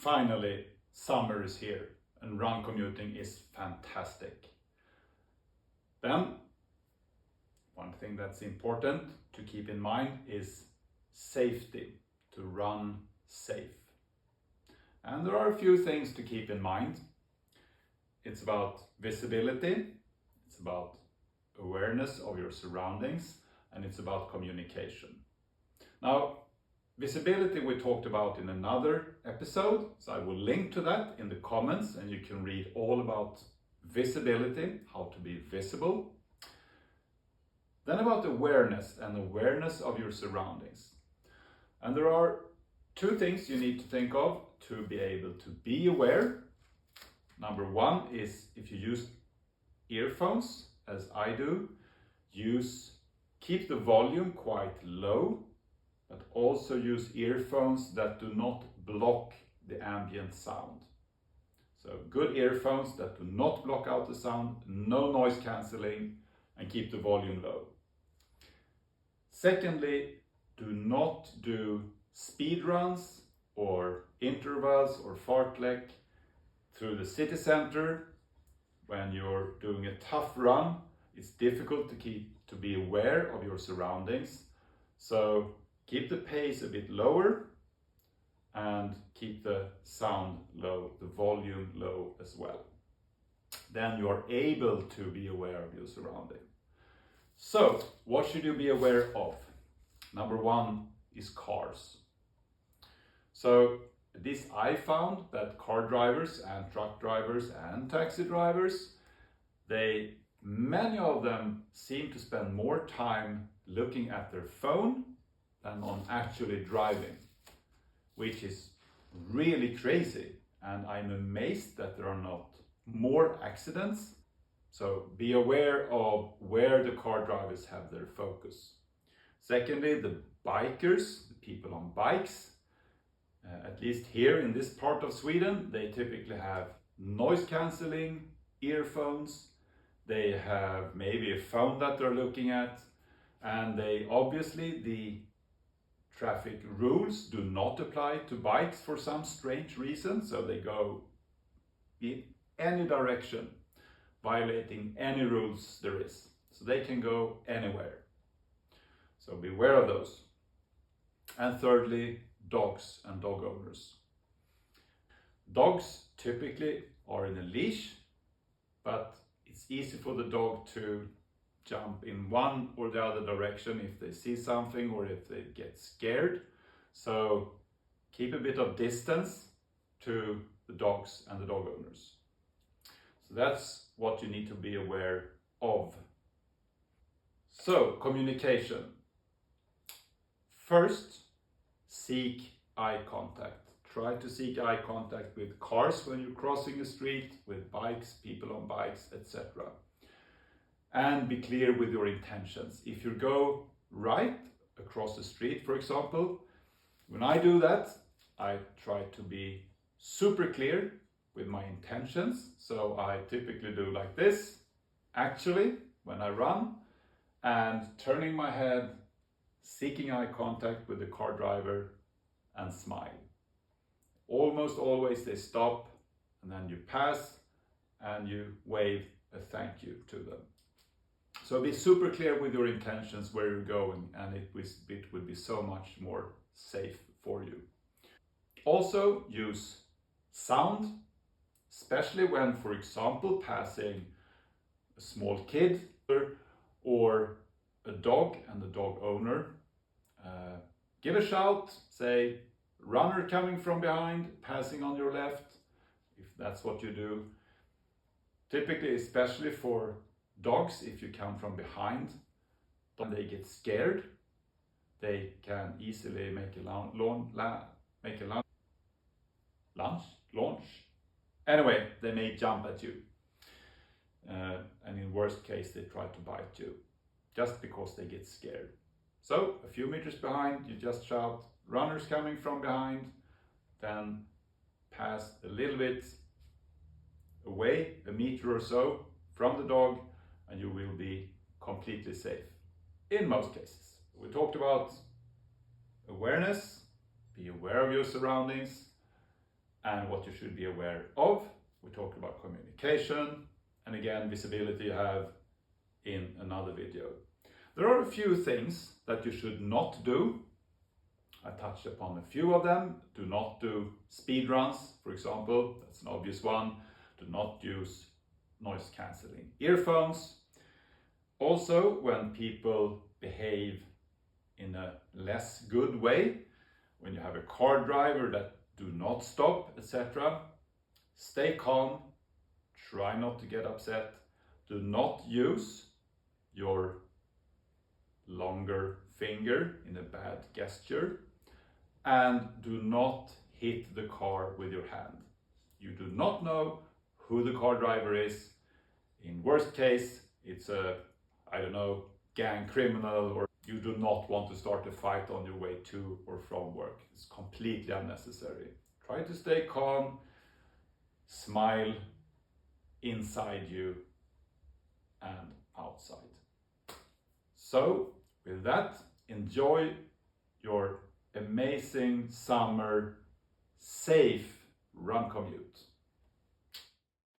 finally, summer is here and run commuting is fantastic. Then, one thing that's important to keep in mind is safety, to run safe. And there are a few things to keep in mind. It's about visibility, it's about awareness of your surroundings, and it's about communication. Now, visibility we talked about in another episode, so I will link to that in the comments and you can read all about visibility, how to be visible. Then about awareness and awareness of your surroundings. And there are two things you need to think of to be able to be aware. Number one is if you use earphones, as I do, keep the volume quite low, but also use earphones that do not block the ambient sound. So good earphones that do not block out the sound, no noise cancelling, and keep the volume low. Secondly, do not do speed runs or intervals or fartlek through the city center. When you're doing a tough run, it's difficult to be aware of your surroundings. So keep the pace a bit lower and keep the sound low, the volume low as well. Then you are able to be aware of your surrounding. So, what should you be aware of? Number one is cars. So, this I found that car drivers and truck drivers and taxi drivers, many of them seem to spend more time looking at their phone than on actually driving, which is really crazy. And I'm amazed that there are not more accidents. So be aware of where the car drivers have their focus. Secondly, the bikers, the people on bikes, at least here in this part of Sweden, they typically have noise cancelling, earphones, they have maybe a phone that they're looking at, and the traffic rules do not apply to bikes for some strange reason, so they go in any direction, violating any rules there is. So they can go anywhere. So beware of those. And thirdly, dogs and dog owners. Dogs typically are in a leash, but it's easy for the dog to jump in one or the other direction if they see something or if they get scared. So keep a bit of distance to the dogs and the dog owners. So that's what you need to be aware of. So, communication. First, seek eye contact. Try to seek eye contact with cars when you're crossing a street, with bikes, people on bikes, etc. And be clear with your intentions. If you go right across the street, for example, when I do that, I try to be super clear with my intentions. So I typically do like this, actually, when I run, and turning my head, seeking eye contact with the car driver, and smile. Almost always they stop, and then you pass, and you wave a thank you to them. So be super clear with your intentions, where you're going, and it would be so much more safe for you. Also use sound, especially when, for example, passing a small kid or a dog and the dog owner. Give a shout, say, runner coming from behind, passing on your left, if that's what you do. Typically, especially for dogs, if you come from behind, when they get scared, they can easily make a launch. Anyway, they may jump at you. And in worst case, they try to bite you, just because they get scared. So, a few meters behind, you just shout, runners coming from behind, then pass a little bit away, a meter or so from the dog, and you will be completely safe, in most cases. We talked about awareness, be aware of your surroundings, and what you should be aware of. We talked about communication, and again, visibility you have in another video. There are a few things that you should not do. I touched upon a few of them. Do not do speed runs, for example. That's an obvious one. Do not use noise cancelling earphones. Also, when people behave in a less good way, when you have a car driver that do not stop, etc., stay calm, try not to get upset, do not use your longer finger in a bad gesture, and do not hit the car with your hand. You do not know who the car driver is. In worst case, it's a, I don't know, gang criminal, or you do not want to start a fight on your way to or from work. It's completely unnecessary. Try to stay calm, smile inside you and outside. So, with that, enjoy your amazing summer, safe run commute.